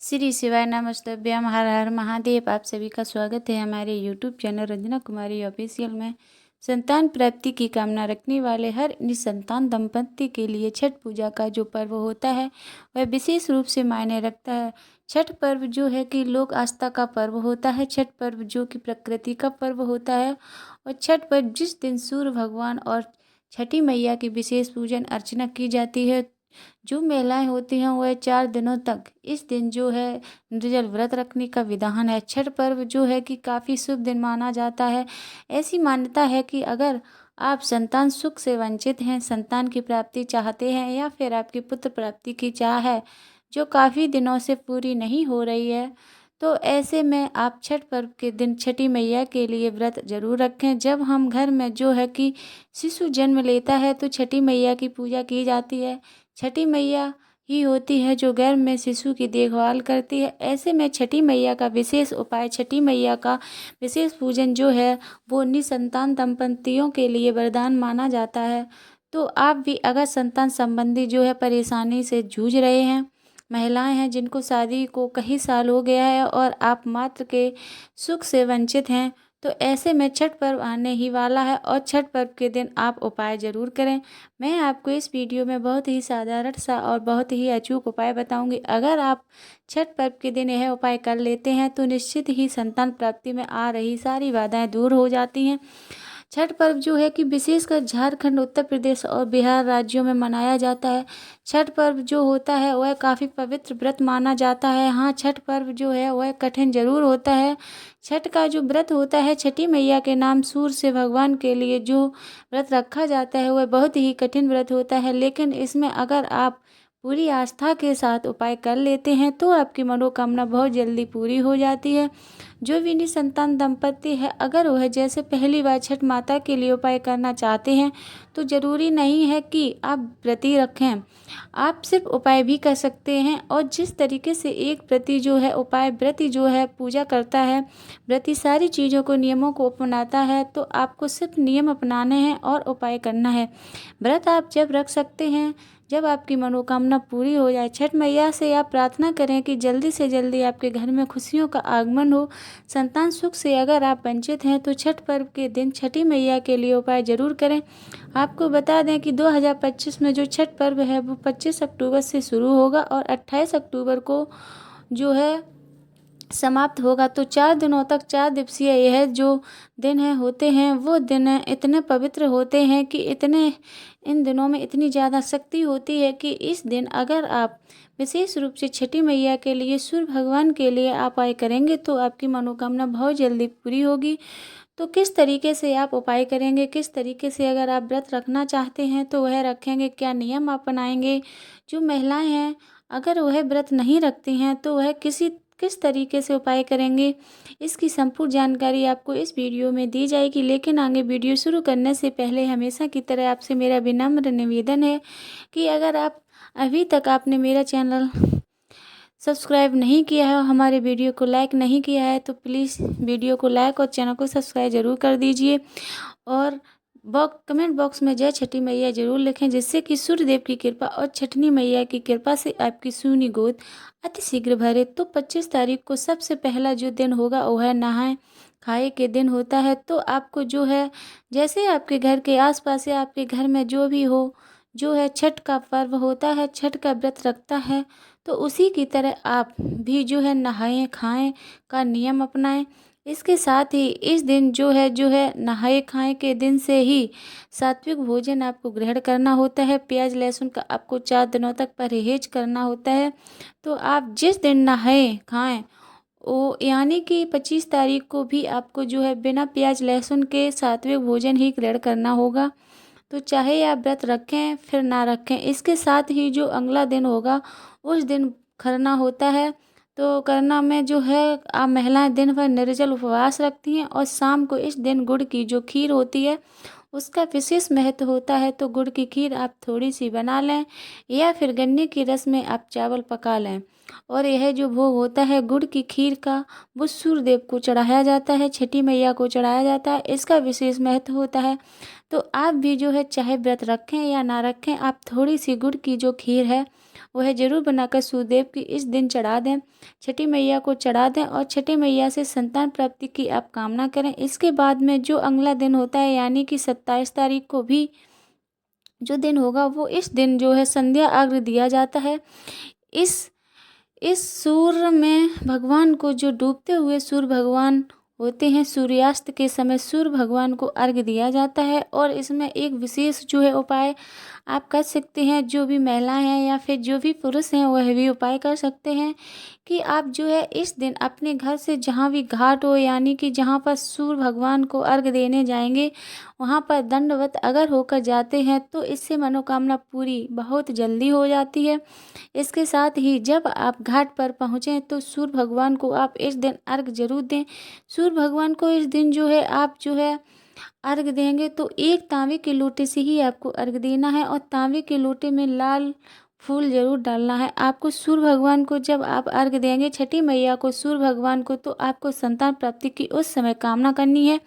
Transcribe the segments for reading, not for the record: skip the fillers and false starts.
श्री शिवाय नमस्तुभ्यम। हर हर महादेव। आप सभी का स्वागत है हमारे यूट्यूब चैनल रंजना कुमारी ऑफिशियल में। संतान प्राप्ति की कामना रखने वाले हर निसंतान दंपत्ति के लिए छठ पूजा का जो पर्व होता है वह विशेष रूप से मायने रखता है। छठ पर्व जो है कि लोक आस्था का पर्व होता है। छठ पर्व जो कि प्रकृति का पर्व होता है। और छठ पर्व जिस दिन सूर्य भगवान और छठी मैया की विशेष पूजन अर्चना की जाती है। जो महिलाएं होती हैं वह 4 दिनों तक इस दिन जो है निर्जल व्रत रखने का विधान है। छठ पर्व जो है कि काफ़ी शुभ दिन माना जाता है। ऐसी मान्यता है कि अगर आप संतान सुख से वंचित हैं, संतान की प्राप्ति चाहते हैं या फिर आपकी पुत्र प्राप्ति की चाह है जो काफ़ी दिनों से पूरी नहीं हो रही है, तो ऐसे में आप छठ पर्व के दिन छठी मैया के लिए व्रत जरूर रखें। जब हम घर में जो है कि शिशु जन्म लेता है तो छठी मैया की पूजा की जाती है। छठी मैया ही होती है जो गर्भ में शिशु की देखभाल करती है। ऐसे में छठी मैया का विशेष उपाय, छठी मैया का विशेष पूजन जो है वो निसंतान दंपतियों के लिए वरदान माना जाता है। तो आप भी अगर संतान संबंधी जो है परेशानी से जूझ रहे हैं, महिलाएं हैं जिनको शादी को कई साल हो गया है और आप मात्र के सुख से वंचित हैं, तो ऐसे में छठ पर्व आने ही वाला है और छठ पर्व के दिन आप उपाय ज़रूर करें। मैं आपको इस वीडियो में बहुत ही साधारण सा और बहुत ही अचूक उपाय बताऊंगी। अगर आप छठ पर्व के दिन यह उपाय कर लेते हैं तो निश्चित ही संतान प्राप्ति में आ रही सारी बाधाएं दूर हो जाती हैं। छठ पर्व जो है कि विशेषकर झारखंड, उत्तर प्रदेश और बिहार राज्यों में मनाया जाता है। छठ पर्व जो होता है वह काफ़ी पवित्र व्रत माना जाता है। हाँ, छठ पर्व जो है वह कठिन जरूर होता है। छठ का जो व्रत होता है, छठी मैया के नाम सूर्य से भगवान के लिए जो व्रत रखा जाता है वह बहुत ही कठिन व्रत होता है। लेकिन इसमें अगर आप पूरी आस्था के साथ उपाय कर लेते हैं तो आपकी मनोकामना बहुत जल्दी पूरी हो जाती है। जो भी निसंतान दंपत्ति है, अगर वह जैसे पहली बार छठ माता के लिए उपाय करना चाहते हैं तो ज़रूरी नहीं है कि आप व्रती रखें, आप सिर्फ उपाय भी कर सकते हैं। और जिस तरीके से एक व्रती जो है उपाय व्रती जो है पूजा करता है, व्रती सारी चीज़ों को नियमों को अपनाता है, तो आपको सिर्फ नियम अपनाने हैं और उपाय करना है। व्रत आप जब रख सकते हैं जब आपकी मनोकामना पूरी हो जाए। छठ मैया से आप प्रार्थना करें कि जल्दी से जल्दी आपके घर में खुशियों का आगमन हो। संतान सुख से अगर आप वंचित हैं तो छठ पर्व के दिन छठी मैया के लिए उपाय जरूर करें। आपको बता दें कि 2025 में जो छठ पर्व है वो 25 अक्टूबर से शुरू होगा और 28 अक्टूबर को जो है समाप्त होगा। तो 4 दिनों तक, 4 दिवसीय यह जो दिन है होते हैं वो दिन इतने पवित्र होते हैं कि इन दिनों में इतनी ज़्यादा शक्ति होती है कि इस दिन अगर आप विशेष रूप से छठी मैया के लिए, सूर्य भगवान के लिए आप उपाय करेंगे तो आपकी मनोकामना बहुत जल्दी पूरी होगी। तो किस तरीके से आप उपाय करेंगे, किस तरीके से अगर आप व्रत रखना चाहते हैं तो वह रखेंगे, क्या नियम अपनाएंगे, जो महिलाएं हैं अगर वह व्रत नहीं रखती हैं तो वह किस तरीके से उपाय करेंगे, इसकी संपूर्ण जानकारी आपको इस वीडियो में दी जाएगी। लेकिन आगे वीडियो शुरू करने से पहले हमेशा की तरह आपसे मेरा विनम्र निवेदन है कि अगर आप अभी तक आपने मेरा चैनल सब्सक्राइब नहीं किया है और हमारे वीडियो को लाइक नहीं किया है तो प्लीज़ वीडियो को लाइक और चैनल को सब्सक्राइब ज़रूर कर दीजिए। और कमेंट बॉक्स में जय छठी मैया जरूर लिखें, जिससे कि सूर्यदेव की कृपा और छठनी मैया की कृपा से आपकी सूनी गोद अति शीघ्र भरे। तो 25 तारीख को सबसे पहला जो दिन होगा वह नहाए खाए के दिन होता है। तो आपको जो है जैसे आपके घर के आसपास या आपके घर में जो भी हो जो है छठ का पर्व होता है, छठ का व्रत रखता है, तो उसी की तरह आप भी जो है नहाएं खाएं का नियम अपनाएं। इसके साथ ही इस दिन जो है नहाए खाए के दिन से ही सात्विक भोजन आपको ग्रहण करना होता है। प्याज लहसुन का आपको 4 दिनों तक परहेज करना होता है। तो आप जिस दिन नहाए खाएं वो यानी कि 25 तारीख को भी आपको जो है बिना प्याज लहसुन के सात्विक भोजन ही ग्रहण करना होगा। तो चाहे आप व्रत रखें फिर ना रखें, इसके साथ ही जो अगला दिन होगा उस दिन खरना होता है। तो खरना में जो है आप महिलाएं दिन भर निर्जल उपवास रखती हैं और शाम को इस दिन गुड़ की जो खीर होती है उसका विशेष महत्व होता है। तो गुड़ की खीर आप थोड़ी सी बना लें या फिर गन्ने की रस में आप चावल पका लें। और यह जो भोग होता है गुड़ की खीर का वो सूर्यदेव को चढ़ाया जाता है, छठी मैया को चढ़ाया जाता है, इसका विशेष महत्व होता है। तो आप भी जो है चाहे व्रत रखें या ना रखें, आप थोड़ी सी गुड़ की जो खीर है वह ज़रूर बनाकर सूर्यदेव की इस दिन चढ़ा दें, छठी मैया को चढ़ा दें और छठी मैया से संतान प्राप्ति की आप कामना करें। इसके बाद में जो अगला दिन होता है यानी कि 27 तारीख को भी जो दिन होगा वो इस दिन जो है संध्या अर्घ्य दिया जाता है। इस इस सूर्य में भगवान को जो डूबते हुए सूर्य भगवान होते हैं, सूर्यास्त के समय सूर्य भगवान को अर्घ्य दिया जाता है। और इसमें एक विशेष जो है उपाय आप कर सकते हैं, जो भी महिलाएं हैं या फिर जो भी पुरुष हैं वह भी उपाय कर सकते हैं कि आप जो है इस दिन अपने घर से जहाँ भी घाट हो यानी कि जहाँ पर सूर्य भगवान को अर्घ्य देने जाएंगे वहाँ पर दंडवत अगर होकर जाते हैं तो इससे मनोकामना पूरी बहुत जल्दी हो जाती है। इसके साथ ही जब आप घाट पर पहुँचें तो सूर्य भगवान को आप इस दिन अर्घ्य जरूर दें। सूर्य भगवान को इस दिन जो है आप जो है अर्घ्य देंगे तो एक तांबे के लोटे से ही आपको अर्घ्य देना है और तांबे के लोटे में लाल फूल जरूर डालना है आपको। सूर्य भगवान को जब आप अर्घ्य देंगे छठी मैया को, सूर्य भगवान को, तो आपको संतान प्राप्ति की उस समय कामना करनी है।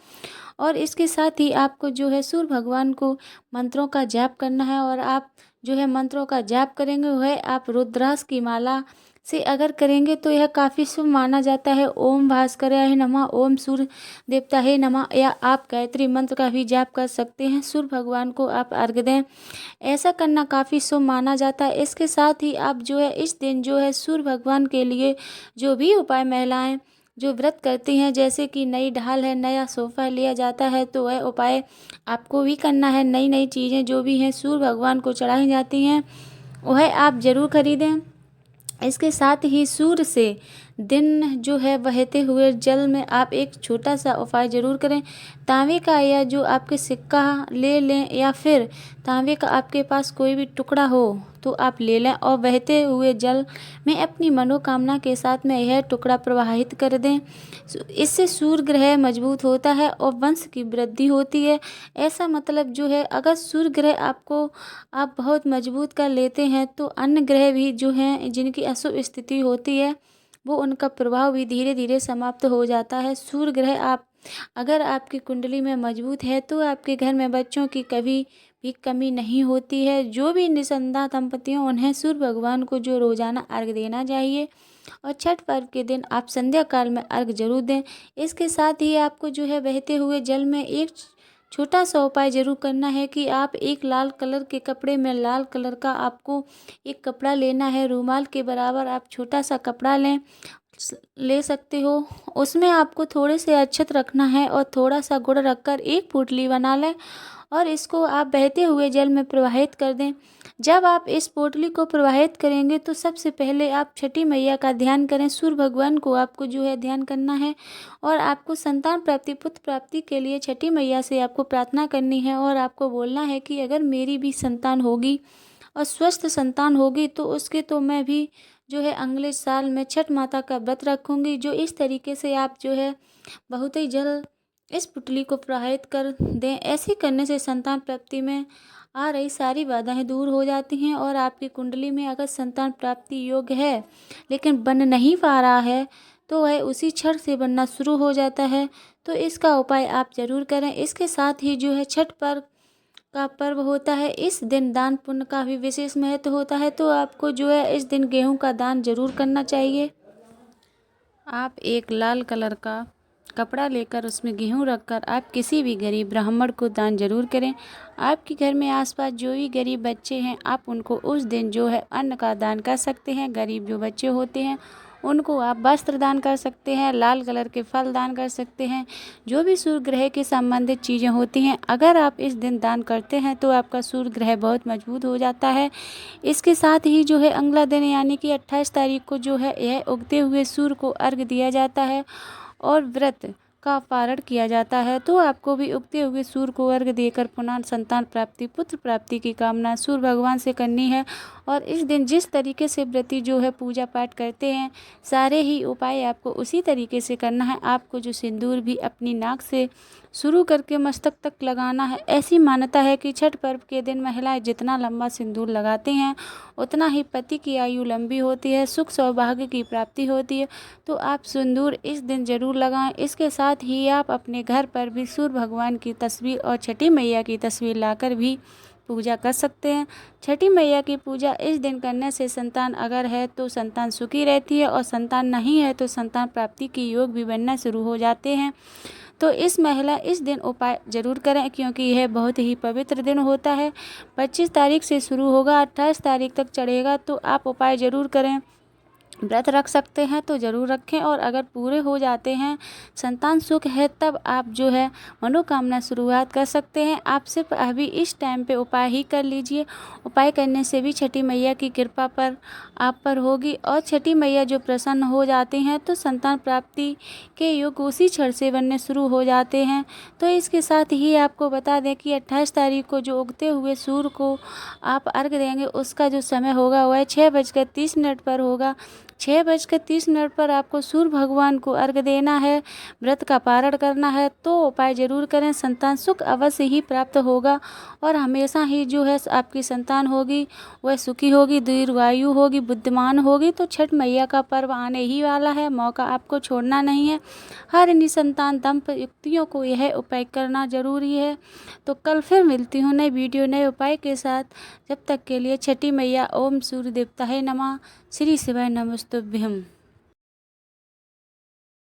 और इसके साथ ही आपको जो है सूर्य भगवान को मंत्रों का जाप करना है और आप जो है मंत्रों का जाप करेंगे वह आप रुद्राक्ष की माला से अगर करेंगे तो यह काफ़ी शुभ माना जाता है। ओम भास्कराय नमः, ओम सूर्य देवताय नमः, या आप गायत्री मंत्र का भी जाप कर सकते हैं। सूर्य भगवान को आप अर्घ्य दें, ऐसा करना काफ़ी शुभ माना जाता है। इसके साथ ही आप जो है इस दिन जो है सूर्य भगवान के लिए जो भी उपाय महिलाएं जो व्रत करती हैं, जैसे कि नई ढाल है, नया सोफ़ा लिया जाता है, तो वह उपाय आपको भी करना है। नई नई चीज़ें जो भी हैं सूर्य भगवान को चढ़ाई जाती हैं वह आप ज़रूर खरीदें। इसके साथ ही सूर्य से दिन जो है बहते हुए जल में आप एक छोटा सा उपाय जरूर करें। तांबे का या जो आपके सिक्का ले लें या फिर तांबे का आपके पास कोई भी टुकड़ा हो तो आप ले लें और बहते हुए जल में अपनी मनोकामना के साथ में यह टुकड़ा प्रवाहित कर दें। इससे सूर्य ग्रह मजबूत होता है और वंश की वृद्धि होती है। ऐसा मतलब जो है अगर सूर्य ग्रह आपको आप बहुत मजबूत कर लेते हैं तो अन्य ग्रह भी जो हैं जिनकी अशुभ स्थिति होती है वो उनका प्रभाव भी धीरे धीरे समाप्त हो जाता है। सूर्य ग्रह आप अगर आपकी कुंडली में मजबूत है तो आपके घर में बच्चों की कभी भी कमी नहीं होती है। जो भी निसंतान दंपति हों उन्हें सूर्य भगवान को जो रोजाना अर्घ्य देना चाहिए और छठ पर्व के दिन आप संध्या काल में अर्घ्य जरूर दें। इसके साथ ही आपको जो है बहते हुए जल में एक छोटा सा उपाय जरूर करना है कि आप एक लाल कलर के कपड़े में लाल कलर का आपको एक कपड़ा लेना है, रूमाल के बराबर आप छोटा सा कपड़ा ले सकते हो। उसमें आपको थोड़े से अक्षत रखना है और थोड़ा सा गुड़ रखकर एक पोटली बना लें और इसको आप बहते हुए जल में प्रवाहित कर दें। जब आप इस पोटली को प्रवाहित करेंगे तो सबसे पहले आप छठी मैया का ध्यान करें। सूर्य भगवान को आपको जो है ध्यान करना है और आपको संतान प्राप्ति, पुत्र प्राप्ति के लिए छठी मैया से आपको प्रार्थना करनी है और आपको बोलना है कि अगर मेरी भी संतान होगी और स्वस्थ संतान होगी तो उसके तो मैं भी जो है अगले साल में छठ माता का व्रत रखूँगी। जो इस तरीके से आप जो है बहुत ही जल्द इस पुतली को प्रवाहित कर दें। ऐसे करने से संतान प्राप्ति में आ रही सारी बाधाएं दूर हो जाती हैं और आपकी कुंडली में अगर संतान प्राप्ति योग्य है लेकिन बन नहीं पा रहा है तो वह उसी क्षण से बनना शुरू हो जाता है। तो इसका उपाय आप जरूर करें। इसके साथ ही जो है छठ पर्व का पर्व होता है, इस दिन दान पुण्य का भी विशेष महत्व होता है। तो आपको जो है इस दिन गेहूं का दान जरूर करना चाहिए। आप एक लाल कलर का कपड़ा लेकर उसमें गेहूं रखकर आप किसी भी गरीब ब्राह्मण को दान जरूर करें। आपके घर में आसपास जो भी गरीब बच्चे हैं आप उनको उस दिन जो है अन्न का दान कर सकते हैं। गरीब जो बच्चे होते हैं उनको आप वस्त्र दान कर सकते हैं, लाल कलर के फल दान कर सकते हैं। जो भी सूर्य ग्रह के संबंधित चीज़ें होती हैं अगर आप इस दिन दान करते हैं तो आपका सूर्य ग्रह बहुत मजबूत हो जाता है। इसके साथ ही जो है अगला दिन यानी कि 28 तारीख को जो है यह उगते हुए सूर्य को अर्घ्य दिया जाता है और व्रत का पारण किया जाता है। तो आपको भी उगते हुए सूर्य को अर्घ्य देकर पुनः संतान प्राप्ति, पुत्र प्राप्ति की कामना सूर्य भगवान से करनी है। और इस दिन जिस तरीके से व्रती जो है पूजा पाठ करते हैं सारे ही उपाय आपको उसी तरीके से करना है। आपको जो सिंदूर भी अपनी नाक से शुरू करके मस्तक तक लगाना है। ऐसी मान्यता है कि छठ पर्व के दिन महिलाएं जितना लंबा सिंदूर लगाते हैं उतना ही पति की आयु लंबी होती है, सुख सौभाग्य की प्राप्ति होती है। तो आप सिंदूर इस दिन जरूर लगाएं। इसके साथ ही आप अपने घर पर भी सूर्य भगवान की तस्वीर और छठी मैया की तस्वीर लाकर भी पूजा कर सकते हैं। छठी मैया की पूजा इस दिन करने से संतान अगर है तो संतान सुखी रहती है और संतान नहीं है तो संतान प्राप्ति के योग भी बनना शुरू हो जाते हैं। तो इस दिन उपाय ज़रूर करें क्योंकि यह बहुत ही पवित्र दिन होता है। 25 तारीख से शुरू होगा, 28 तारीख तक चढ़ेगा, तो आप उपाय ज़रूर करें। व्रत रख सकते हैं तो ज़रूर रखें, और अगर पूरे हो जाते हैं, संतान सुख है, तब आप जो है मनोकामना शुरुआत कर सकते हैं। आप सिर्फ अभी इस टाइम पे उपाय ही कर लीजिए। उपाय करने से भी छठी मैया की कृपा पर आप पर होगी, और छठी मैया जो प्रसन्न हो जाती हैं तो संतान प्राप्ति के योग उसी क्षण से बनने शुरू हो जाते हैं। तो इसके साथ ही आपको बता दें कि 28 तारीख को जो उगते हुए सूर्य को आप अर्घ देंगे, उसका जो समय होगा वह 6:30 पर होगा। 6:30 पर आपको सूर्य भगवान को अर्घ देना है, व्रत का पारण करना है। तो उपाय ज़रूर करें, संतान सुख अवश्य ही प्राप्त होगा, और हमेशा ही जो है आपकी संतान होगी वह सुखी होगी, दीर्घायु होगी, बुद्धिमान होगी। तो छठ मैया का पर्व आने ही वाला है, मौका आपको छोड़ना नहीं है। हर निसंतान दंपतियों को यह उपाय करना जरूरी है। तो कल फिर मिलती हूँ नई वीडियो नए उपाय के साथ। जब तक के लिए छठी मैया ओम सूर्य देवताय नमः। श्री शिवाय नमस्तुभ्यं।